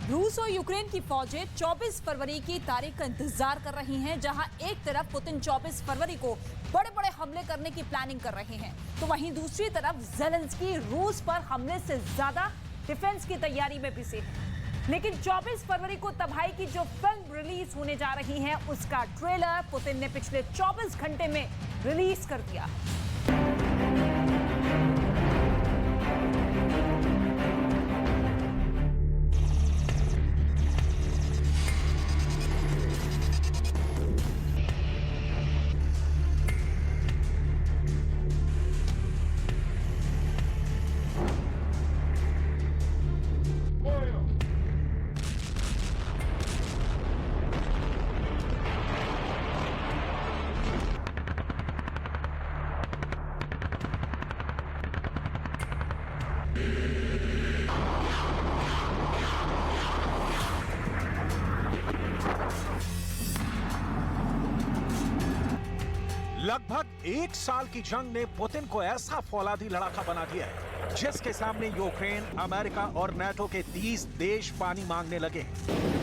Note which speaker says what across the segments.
Speaker 1: रूस और यूक्रेन की फौजें 24 फरवरी की तारीख का इंतजार कर रही हैं, जहां एक तरफ पुतिन 24 फरवरी को बड़े बड़े हमले करने की प्लानिंग कर रहे हैं, तो वहीं दूसरी तरफ ज़ेलेंस्की रूस पर हमले से ज्यादा डिफेंस की तैयारी में बिजी है। लेकिन 24 फरवरी को तबाही की जो फिल्म रिलीज होने जा रही है, उसका ट्रेलर पुतिन ने पिछले 24 घंटे में रिलीज कर दिया।
Speaker 2: लगभग एक साल की जंग ने पुतिन को ऐसा फौलादी लड़ाका बना दिया है, जिसके सामने यूक्रेन, अमेरिका और नाटो के 30 देश पानी मांगने लगे हैं।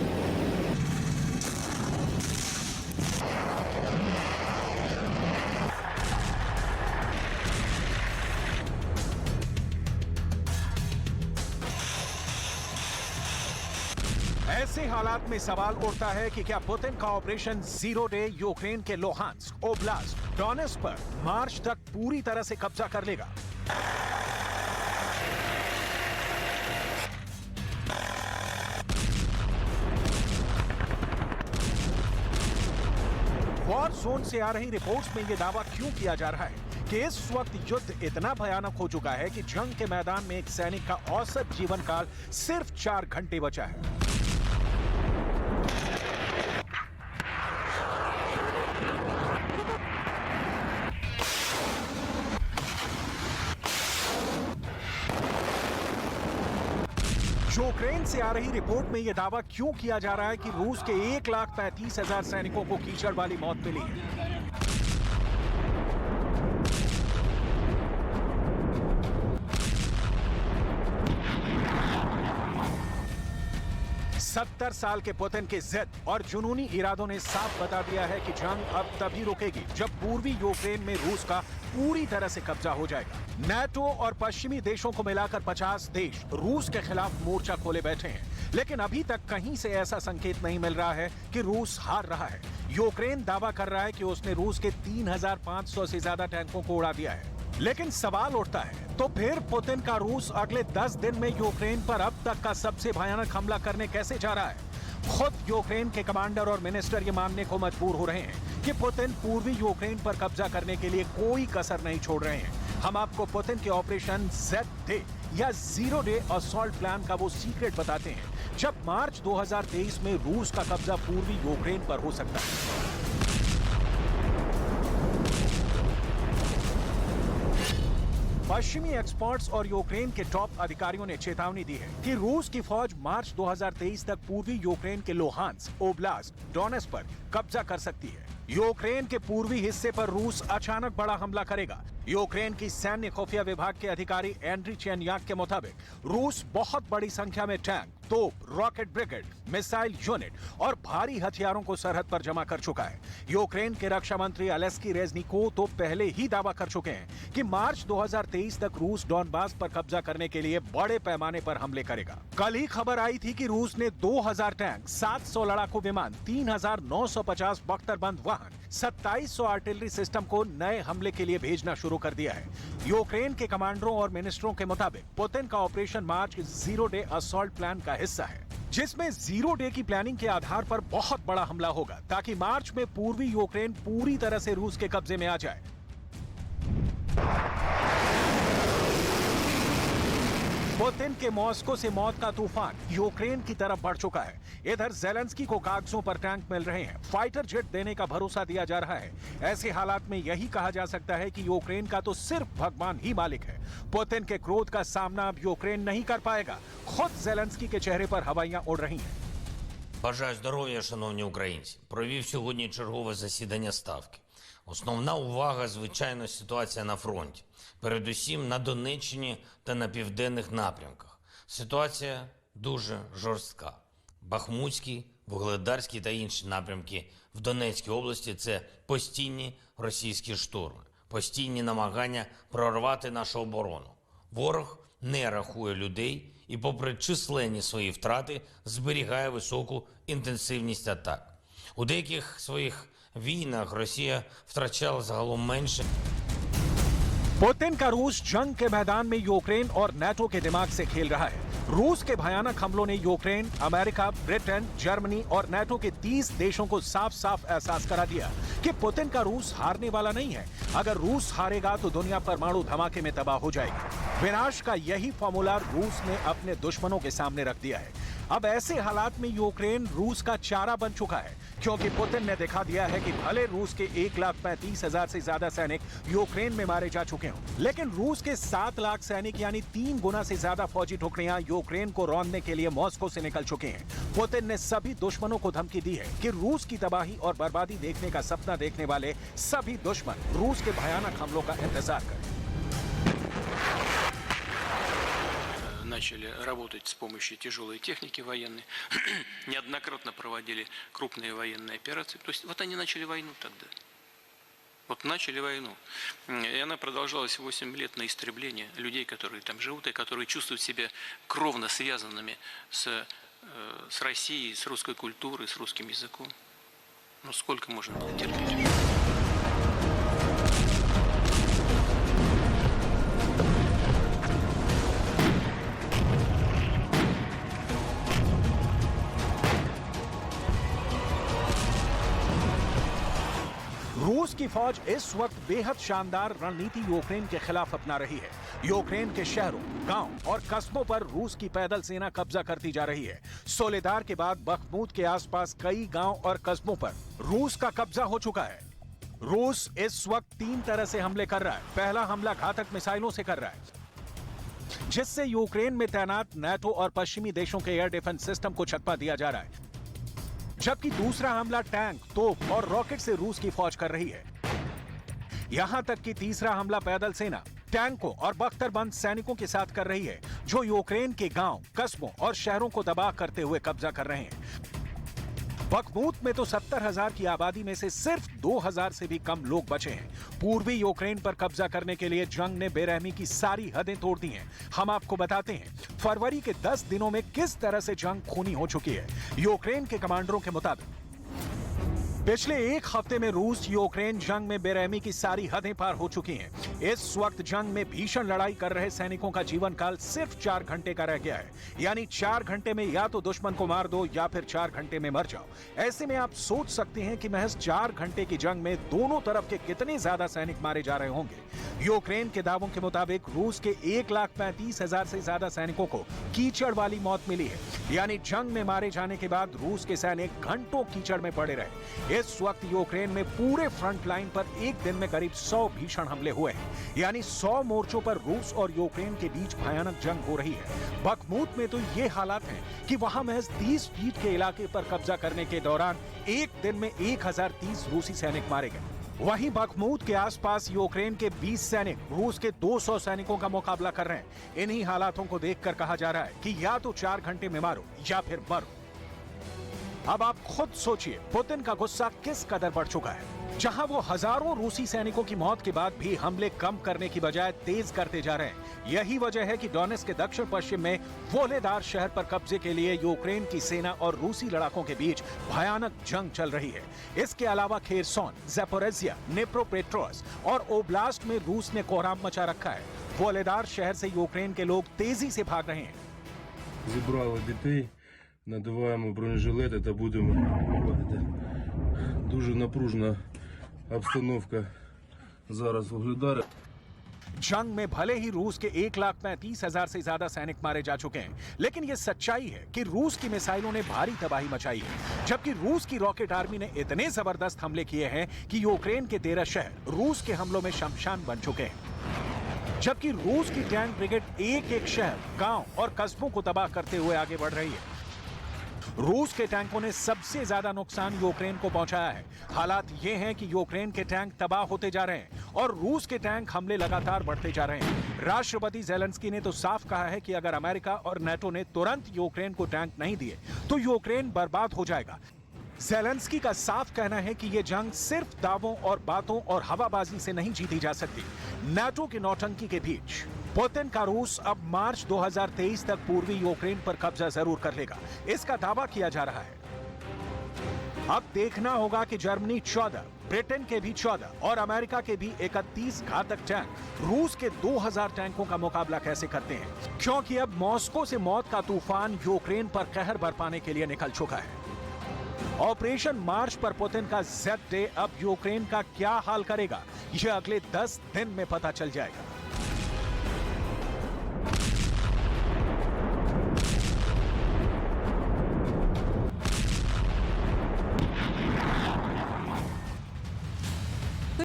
Speaker 2: ऐसे हालात में सवाल उठता है कि क्या पुतिन का ऑपरेशन जीरो डे यूक्रेन के लुहांस्क, ओब्लास्ट, डोनेट्स्क पर मार्च तक पूरी तरह से कब्जा कर लेगा। वॉर जोन से आ रही रिपोर्ट्स में यह दावा क्यों किया जा रहा है कि इस वक्त युद्ध इतना भयानक हो चुका है कि जंग के मैदान में एक सैनिक का औसत जीवन काल सिर्फ 4 घंटे बचा है। यूक्रेन से आ रही रिपोर्ट में यह दावा क्यों किया जा रहा है कि रूस के 1,35,000 सैनिकों को कीचड़ वाली मौत मिली है? 70 साल के पुतिन के जिद और जुनूनी इरादों ने साफ बता दिया है कि जंग अब तभी रुकेगी जब पूर्वी यूक्रेन में रूस का पूरी तरह से कब्जा हो जाएगा। नाटो और पश्चिमी देशों को मिलाकर 50 देश रूस के खिलाफ मोर्चा खोले बैठे हैं, लेकिन अभी तक कहीं से ऐसा संकेत नहीं मिल रहा है कि रूस हार रहा है। यूक्रेन दावा कर रहा है कि उसने रूस के 3,500 से ज्यादा टैंकों को उड़ा दिया है, लेकिन सवाल उठता है तो फिर पुतिन का रूस अगले 10 दिन में यूक्रेन पर अब तक का सबसे भयानक हमला करने कैसे जा रहा है? खुद यूक्रेन के कमांडर और मिनिस्टर ये मानने को मजबूर हो रहे हैं कि पुतिन पूर्वी यूक्रेन पर कब्जा करने के लिए कोई कसर नहीं छोड़ रहे हैं। हम आपको पुतिन के ऑपरेशन जेड डे या जीरो डे असॉल्ट प्लान का वो सीक्रेट बताते हैं, जब मार्च 2023 में रूस का कब्जा पूर्वी यूक्रेन पर हो सकता है। पश्चिमी एक्सपर्ट्स और यूक्रेन के टॉप अधिकारियों ने चेतावनी दी है कि रूस की फौज मार्च 2023 तक पूर्वी यूक्रेन के लुहांस्क, ओब्लास्ट, डोनेट्स्क पर कब्जा कर सकती है। यूक्रेन के पूर्वी हिस्से पर रूस अचानक बड़ा हमला करेगा। यूक्रेन की सैन्य खुफिया विभाग के अधिकारी एंड्री चेन्याक के मुताबिक रूस बहुत बड़ी संख्या में टैंक, तोप, रॉकेट ब्रिगेड, मिसाइल यूनिट और भारी हथियारों को सरहद पर जमा कर चुका है। यूक्रेन के रक्षा मंत्री अलेस्की रेजनिकोव तो पहले ही दावा कर चुके हैं कि मार्च 2023 तक रूस डॉनबास पर कब्जा करने के लिए बड़े पैमाने पर हमले करेगा। कल ही खबर आई थी कि रूस ने 2,000 टैंक, 700 लड़ाकू विमान, 3,950 बख्तरबंद वाहन, 2,700 आर्टिलरी सिस्टम को नए हमले के लिए भेजना शुरू कर दिया है। यूक्रेन के कमांडरों और मिनिस्टरों के मुताबिक पुतिन का ऑपरेशन मार्च जीरो डे असॉल्ट प्लान का हिस्सा है, जिसमें जीरो डे की प्लानिंग के आधार पर बहुत बड़ा हमला होगा ताकि मार्च में पूर्वी यूक्रेन पूरी तरह से रूस के कब्जे में आ जाए। पुतिन के मॉस्को से मौत का तूफान यूक्रेन की तरफ बढ़ चुका है। इधर ज़ेलेंस्की को कागजों पर टैंक मिल रहे हैं, फाइटर जेट देने का भरोसा दिया जा रहा है। ऐसे हालात में यही कहा जा सकता है कि यूक्रेन का तो सिर्फ भगवान ही मालिक है। पुतिन के क्रोध का सामना अब यूक्रेन नहीं कर पाएगा। खुद ज़ेलेंस्की के चेहरे पर हवाइयां उड़ रही हैं।
Speaker 3: Бажаю здоров'я, шановні українці. Провів сьогодні чергове засідання Ставки. Основна увага, звичайно, ситуація на фронті. Передусім на Донеччині та на південних напрямках. Ситуація дуже жорстка. Бахмутський, Вугледарський та інші напрямки в Донецькій області – це постійні російські штурми, постійні намагання прорвати нашу оборону. Ворог не рахує людей і, попри численні свої втрати, зберігає високу інтенсивність атак. У деяких своїх війнах Росія втрачала загалом менше.
Speaker 2: पुतिन का रूस जंग के मैदान में यूक्रेन और नाटो के दिमाग से खेल रहा है। रूस के भयानक हमलों ने यूक्रेन, अमेरिका, ब्रिटेन, जर्मनी और नाटो के 30 देशों को साफ साफ एहसास करा दिया कि पुतिन का रूस हारने वाला नहीं है। अगर रूस हारेगा तो दुनिया परमाणु धमाके में तबाह हो जाएगी। विनाश का यही फॉर्मूला रूस ने अपने दुश्मनों के सामने रख दिया है। अब ऐसे हालात में यूक्रेन रूस का चारा बन चुका है, क्योंकि पुतिन ने दिखा दिया है कि भले रूस के 1,35,000 से ज्यादा सैनिक यूक्रेन में मारे जा चुके हों, लेकिन रूस के 7 लाख सैनिक यानी 3 गुना से ज्यादा फौजी टुकड़ियां यूक्रेन को रौंदने के लिए मॉस्को से निकल चुके हैं। पुतिन ने सभी दुश्मनों को धमकी दी है कि रूस की तबाही और बर्बादी देखने का सपना देखने वाले सभी दुश्मन रूस के भयानक हमलों का इंतजार करें।
Speaker 4: Начали работать с помощью тяжелой техники военной, неоднократно проводили крупные военные операции. То есть вот они начали войну тогда. Вот начали войну. И она продолжалась 8 лет на истребление людей, которые там живут и которые чувствуют себя кровно связанными с Россией, с русской культурой, с русским языком. Ну сколько можно было терпеть?
Speaker 2: रूस की फौज इस वक्त बेहद शानदार रणनीति यूक्रेन के खिलाफ अपना रही है। यूक्रेन के शहरों, गांव और कस्बों पर रूस की पैदल सेना कब्जा करती जा रही है। सोलेदार के बाद बखमूत के आसपास कई गांव और कस्बों पर रूस का कब्जा हो चुका है। रूस इस वक्त 3 तरह से हमले कर रहा है। पहला हमला घातक मिसाइलों से कर रहा है, जिससे यूक्रेन में तैनात नाटो और पश्चिमी देशों के एयर डिफेंस सिस्टम को चकमा दिया जा रहा है। जबकि दूसरा हमला टैंक, तोप और रॉकेट से रूस की फौज कर रही है। यहां तक कि तीसरा हमला पैदल सेना, टैंकों और बख्तरबंद सैनिकों के साथ कर रही है, जो यूक्रेन के गांव, कस्बों और शहरों को दबा करते हुए कब्जा कर रहे हैं। बखमूत में तो 70,000 की आबादी में से सिर्फ 2,000 से भी कम लोग बचे हैं। पूर्वी यूक्रेन पर कब्जा करने के लिए जंग ने बेरहमी की सारी हदें तोड़ दी हैं। हम आपको बताते हैं फरवरी के 10 दिनों में किस तरह से जंग खूनी हो चुकी है। यूक्रेन के कमांडरों के मुताबिक पिछले 1 हफ्ते में रूस यूक्रेन जंग में बेरहमी की सारी हदें पार हो चुकी हैं। इस वक्त जंग में भीषण लड़ाई कर रहे सैनिकों का जीवन काल सिर्फ 4 घंटे का रह गया है। यानी 4 घंटे में या तो दुश्मन को मार दो या फिर 4 घंटे में मर जाओ। ऐसे में आप सोच सकते हैं कि महज 4 घंटे की जंग में दोनों तरफ के कितने ज्यादा सैनिक मारे जा रहे होंगे। यूक्रेन के दावों के मुताबिक रूस के 1,35,000 से ज्यादा सैनिकों को कीचड़ वाली मौत मिली है। यानी जंग में मारे जाने के बाद रूस के सैनिक घंटों कीचड़ में पड़े रहे। इस वक्त यूक्रेन में पूरे फ्रंट लाइन पर एक दिन में करीब 100 भीषण हमले हुए हैं। यानी 100 मोर्चों पर रूस और यूक्रेन के बीच भयानक जंग हो रही है। बखमूत में तो ये हालात हैं कि वहां महज 30 फीट के इलाके पर कब्जा करने के दौरान एक दिन में 1030 रूसी सैनिक मारे गए। वहीं बखमूत के आसपास यूक्रेन के 20 सैनिक रूस के 200 सैनिकों का मुकाबला कर रहे हैं। इन्हीं हालातों को देखकर कहा जा रहा है कि या तो 4 घंटे में मारो या फिर मरो। अब आप खुद सोचिए पुतिन का गुस्सा किस कदर बढ़ चुका है। जहां वो हजारों रूसी सैनिकों की मौत के बाद भी हमले कम करने की बजाय तेज करते जा रहे हैं। यही वजह है कि डोनेट्स्क के दक्षिण पश्चिम में वोलेदार शहर पर कब्जे के लिए यूक्रेन की सेना और रूसी लड़ाकों के बीच भयानक जंग चल रही है। इसके अलावा खेरसोन, ज़ैपोरिज़िया, निप्रोपेट्रोव्स्क और ओब्लास्ट में रूस ने कोहराम मचा रखा है। वोलेदार शहर से यूक्रेन के लोग तेजी से भाग रहे हैं।
Speaker 5: Зібрали дітей, надуваємо бронежилети та будемо виходити. Дуже напружена обстановка зараз в Вугледарі.
Speaker 2: जंग में भले ही रूस के 1,35,000 से ज्यादा सैनिक मारे जा चुके हैं, लेकिन यह सच्चाई है कि रूस की मिसाइलों ने भारी तबाही मचाई है। जबकि रूस की रॉकेट आर्मी ने इतने जबरदस्त हमले किए हैं कि यूक्रेन के 13 शहर रूस के हमलों में शमशान बन चुके हैं। जबकि रूस की टैंक ब्रिगेड एक एक शहर, गांव और कस्बों को तबाह करते हुए आगे बढ़ रही है। रूस के टैंकों ने सबसे ज्यादा नुकसान यूक्रेन को पहुंचाया है। हालात ये हैं कि यूक्रेन के टैंक तबाह होते जा रहे हैं और रूस के टैंक हमले लगातार बढ़ते जा रहे हैं। राष्ट्रपति ज़ेलेंस्की ने तो साफ कहा है कि अगर अमेरिका और नेटो ने तुरंत यूक्रेन को टैंक नहीं दिए तो यूक्रेन बर्बाद हो जाएगा। ज़ेलेंस्की का साफ कहना है कि यह जंग सिर्फ दावों और बातों और हवाबाजी से नहीं जीती जा सकती। नाटो की नौटंकी के बीच पुतिन का रूस अब मार्च 2023 तक पूर्वी यूक्रेन पर कब्जा जरूर कर लेगा, इसका दावा किया जा रहा है। अब देखना होगा कि जर्मनी 14, ब्रिटेन के भी 14 और अमेरिका के भी 31 घातक टैंक रूस के 2000 टैंकों का मुकाबला कैसे करते हैं, क्योंकि अब मॉस्को से मौत का तूफान यूक्रेन पर कहर बरपाने के लिए निकल चुका है। ऑपरेशन मार्च पर पुतिन का Z-Day अब यूक्रेन का क्या हाल करेगा, यह अगले 10 दिन में पता चल जाएगा।